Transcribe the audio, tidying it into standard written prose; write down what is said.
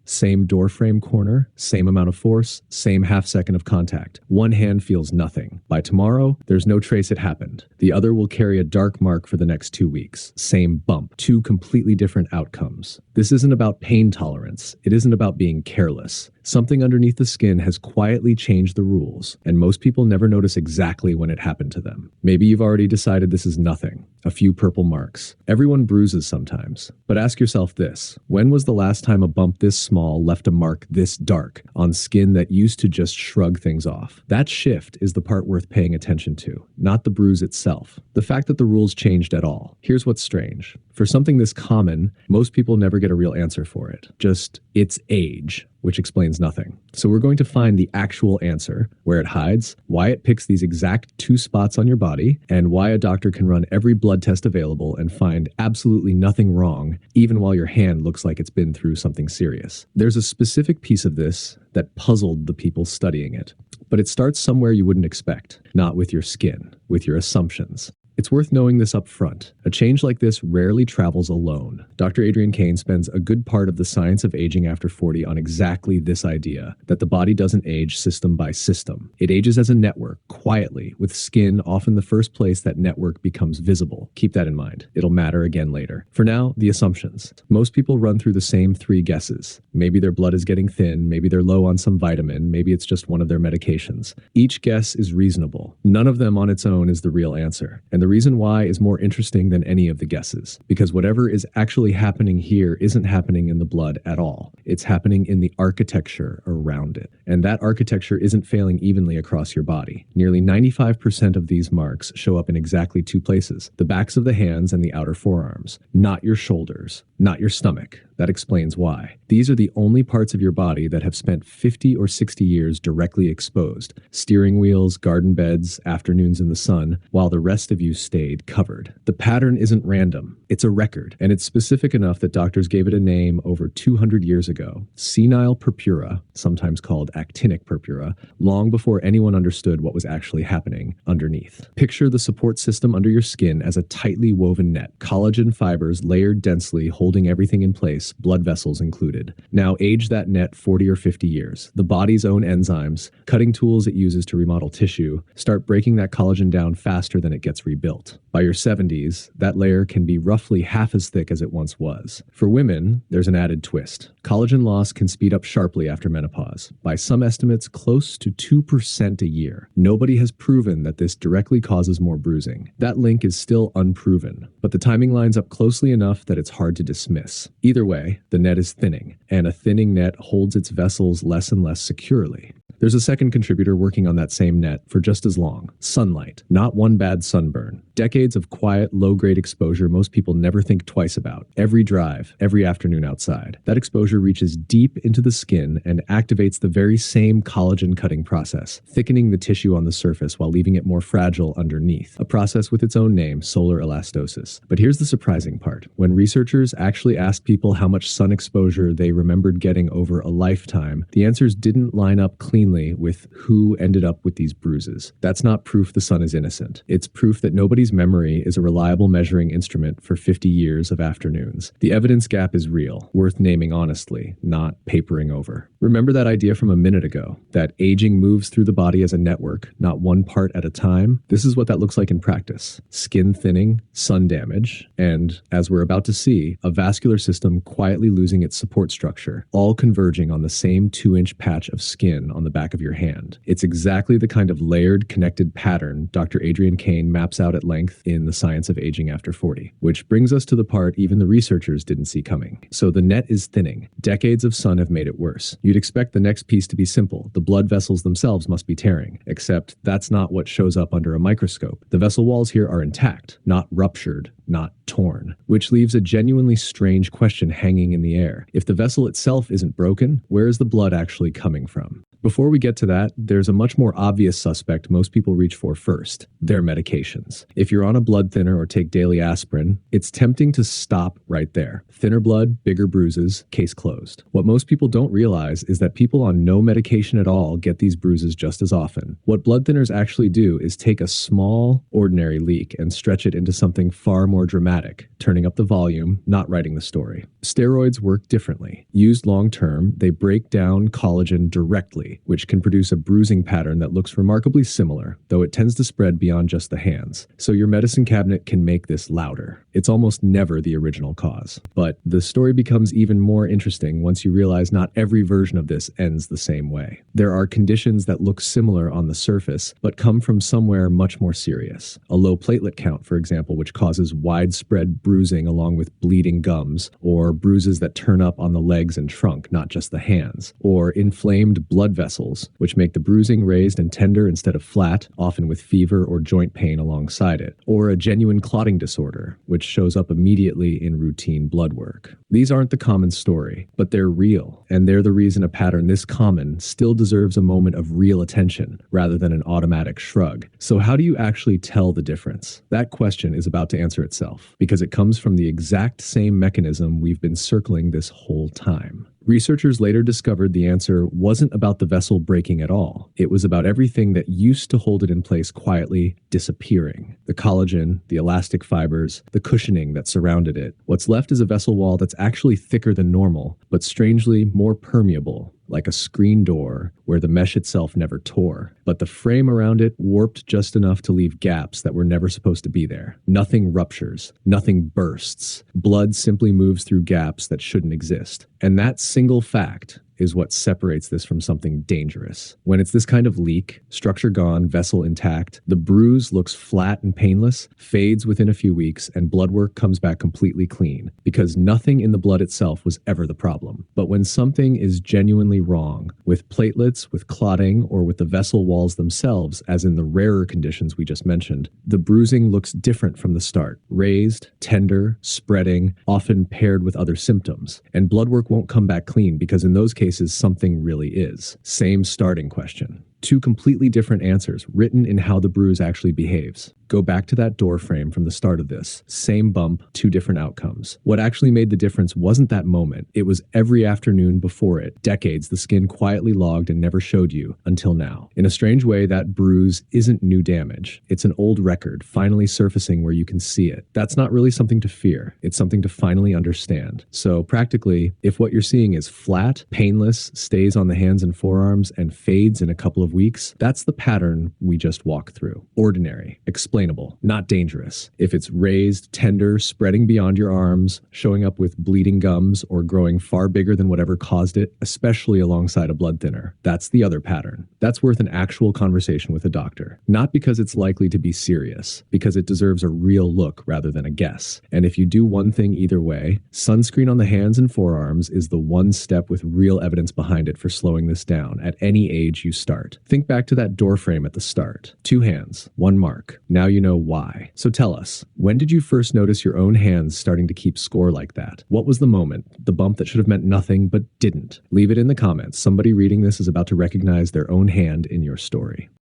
Same doorframe corner, same amount of force, same half second of contact. One hand feels nothing. By tomorrow, there's no trace it happened. The other will carry a dark mark for the next 2 weeks. Same bump. Two completely different outcomes. This isn't about pain tolerance. It isn't about being careless. Something underneath the skin has quietly changed the rules, and most people never notice exactly when it happened to them. Maybe you've already decided this is nothing, a few purple marks. Everyone bruises sometimes. But ask yourself this: when was the last time a bump this small left a mark this dark on skin that used to just shrug things off? That shift is the part worth paying attention to, not the bruise itself. The fact that the rules changed at all. Here's what's strange. For something this common, most people never get a real answer for it. Just, it's age, which explains nothing. So we're going to find the actual answer, where it hides, why it picks these exact 2 spots on your body, and why a doctor can run every blood test available and find absolutely nothing wrong, even while your hand looks like it's been through something serious. There's a specific piece of this that puzzled the people studying it, but it starts somewhere you wouldn't expect, not with your skin, with your assumptions. It's worth knowing this up front. A change like this rarely travels alone. Dr. Adrian Kane spends a good part of the science of aging after 40 on exactly this idea, that the body doesn't age system by system. It ages as a network, quietly, with skin often the first place that network becomes visible. Keep that in mind. It'll matter again later. For now, the assumptions. Most people run through the same 3 guesses. Maybe their blood is getting thin, maybe they're low on some vitamin, maybe it's just one of their medications. Each guess is reasonable. None of them on its own is the real answer. And the reason why is more interesting than any of the guesses, because whatever is actually happening here isn't happening in the blood at all. It's happening in the architecture around it. And that architecture isn't failing evenly across your body. Nearly 95% of these marks show up in exactly 2 places: the backs of the hands and the outer forearms, not your shoulders, not your stomach. That explains why. These are the only parts of your body that have spent 50 or 60 years directly exposed. Steering wheels, garden beds, afternoons in the sun, while the rest of you stayed covered. The pattern isn't random. It's a record, and it's specific enough that doctors gave it a name over 200 years ago: senile purpura, sometimes called actinic purpura, long before anyone understood what was actually happening underneath. Picture the support system under your skin as a tightly woven net, collagen fibers layered densely holding everything in place, blood vessels included. Now age that net 40 or 50 years. The body's own enzymes, cutting tools it uses to remodel tissue, start breaking that collagen down faster than it gets rebuilt. By your 70s, that layer can be roughly half as thick as it once was. For women, there's an added twist. Collagen loss can speed up sharply after menopause, by some estimates close to 2% a year. Nobody has proven that this directly causes more bruising. That link is still unproven, but the timing lines up closely enough that it's hard to dismiss. Either way, the net is thinning, and a thinning net holds its vessels less and less securely. There's a second contributor working on that same net for just as long: sunlight. Not one bad sunburn. Decades of quiet, low-grade exposure most people never think twice about. Every drive, every afternoon outside. That exposure reaches deep into the skin and activates the very same collagen-cutting process, thickening the tissue on the surface while leaving it more fragile underneath. A process with its own name, solar elastosis. But here's the surprising part. When researchers actually asked people how much sun exposure they remembered getting over a lifetime, the answers didn't line up cleanly with who ended up with these bruises. That's not proof the sun is innocent. It's proof that nobody's memory is a reliable measuring instrument for 50 years of afternoons. The evidence gap is real, worth naming honestly, not papering over. Remember that idea from a minute ago, that aging moves through the body as a network, not one part at a time? This is what that looks like in practice. Skin thinning, sun damage, and, as we're about to see, a vascular system quietly losing its support structure, all converging on the same 2-inch patch of skin on the back of your hand. It's exactly the kind of layered, connected pattern Dr. Adrian Kane maps out at length in The Science of Aging After 40, which brings us to the part even the researchers didn't see coming. So the net is thinning. Decades of sun have made it worse. You'd expect the next piece to be simple. The blood vessels themselves must be tearing, except that's not what shows up under a microscope. The vessel walls here are intact, not ruptured, not torn, which leaves a genuinely strange question hanging in the air. If the vessel itself isn't broken, where is the blood actually coming from? Before we get to that, there's a much more obvious suspect most people reach for first, their medications. If you're on a blood thinner or take daily aspirin, it's tempting to stop right there. Thinner blood, bigger bruises, case closed. What most people don't realize is that people on no medication at all get these bruises just as often. What blood thinners actually do is take a small, ordinary leak and stretch it into something far more dramatic, turning up the volume, not writing the story. Steroids work differently. Used long-term, they break down collagen directly, which can produce a bruising pattern that looks remarkably similar, though it tends to spread beyond just the hands. So your medicine cabinet can make this louder. It's almost never the original cause. But the story becomes even more interesting once you realize not every version of this ends the same way. There are conditions that look similar on the surface, but come from somewhere much more serious. A low platelet count, for example, which causes widespread bruising along with bleeding gums, or bruises that turn up on the legs and trunk, not just the hands, or inflamed blood vessels, which make the bruising raised and tender instead of flat, often with fever or joint pain alongside it, or a genuine clotting disorder, which shows up immediately in routine blood work. These aren't the common story, but they're real, and they're the reason a pattern this common still deserves a moment of real attention rather than an automatic shrug. So how do you actually tell the difference? That question is about to answer itself, because it comes from the exact same mechanism we've been circling this whole time. Researchers later discovered the answer wasn't about the vessel breaking at all. It was about everything that used to hold it in place quietly disappearing. The collagen, the elastic fibers, the cushioning that surrounded it. What's left is a vessel wall that's actually thicker than normal, but strangely more permeable, like a screen door where the mesh itself never tore. But the frame around it warped just enough to leave gaps that were never supposed to be there. Nothing ruptures, nothing bursts. Blood simply moves through gaps that shouldn't exist. And that single fact is what separates this from something dangerous. When it's this kind of leak, structure gone, vessel intact, the bruise looks flat and painless, fades within a few weeks, and blood work comes back completely clean, because nothing in the blood itself was ever the problem. But when something is genuinely wrong, with platelets, with clotting, or with the vessel walls themselves, as in the rarer conditions we just mentioned, the bruising looks different from the start. Raised, tender, spreading, often paired with other symptoms. And blood work won't come back clean because in those cases, something really is. Same starting question. Two completely different answers written in how the bruise actually behaves. Go back to that door frame from the start of this. Same bump, two different outcomes. What actually made the difference wasn't that moment. It was every afternoon before it. Decades the skin quietly logged and never showed you until now. In a strange way, that bruise isn't new damage. It's an old record, finally surfacing where you can see it. That's not really something to fear. It's something to finally understand. So practically, if what you're seeing is flat, painless, stays on the hands and forearms, and fades in a couple of weeks, that's the pattern we just walked through. Ordinary, explainable, not dangerous. If it's raised, tender, spreading beyond your arms, showing up with bleeding gums, or growing far bigger than whatever caused it, especially alongside a blood thinner, that's the other pattern. That's worth an actual conversation with a doctor. Not because it's likely to be serious, because it deserves a real look rather than a guess. And if you do one thing either way, sunscreen on the hands and forearms is the one step with real evidence behind it for slowing this down at any age you start. Think back to that door frame at the start. 2 hands, 1 mark. Now you know why. So tell us, when did you first notice your own hands starting to keep score like that? What was the moment? The bump that should have meant nothing but didn't? Leave it in the comments. Somebody reading this is about to recognize their own hand in your story.